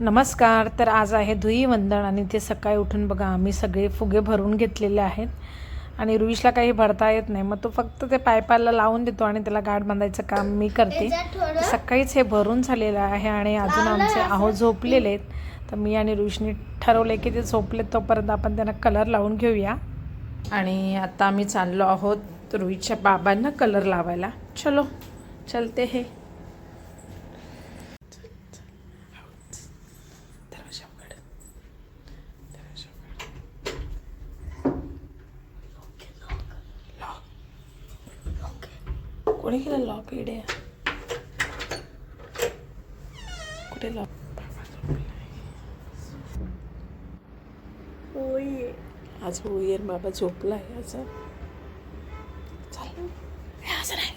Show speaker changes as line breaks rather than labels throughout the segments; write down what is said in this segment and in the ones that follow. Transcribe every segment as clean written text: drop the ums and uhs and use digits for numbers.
नमस्कार. तर आज आहे धुईवंदन आणि ते सकाळी उठून बघा आम्ही सगळे फुगे भरून घेतलेले आहेत आणि रुईशला काही भरता येत नाही, मग तो फक्त ते पायपाला लावून देतो आणि त्याला गाठ बांधायचं काम मी करते. सकाळीच हे भरून झालेलं आहे आणि अजून आमचे आहो झोपलेले आहेत. तर मी आणि रुईशने ठरवले की ते झोपले तोपर्यंत आपण त्यांना कलर लावून घेऊया. आणि आता आम्ही चाललो आहोत रुईच्या बाबांना कलर लावायला. चलो चलते हे. कोणी केलं लॉक? इडे कुठे लॉक? आज होईर बाबा झोपला आहे. असं चालेल असं नाही.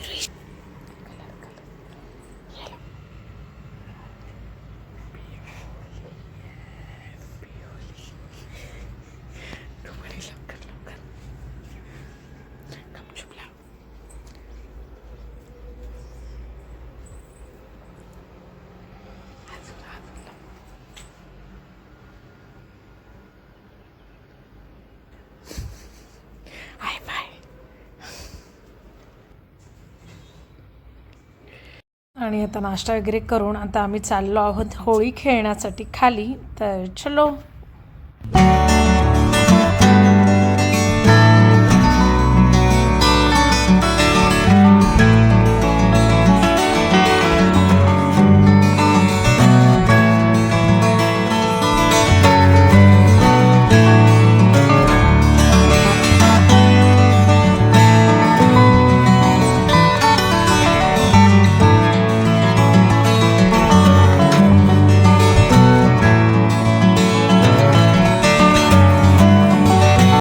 आणि आता नाश्ता वगैरे करून आता आम्ही चाललो आहोत होळी खेळण्यासाठी खाली. तर चलो.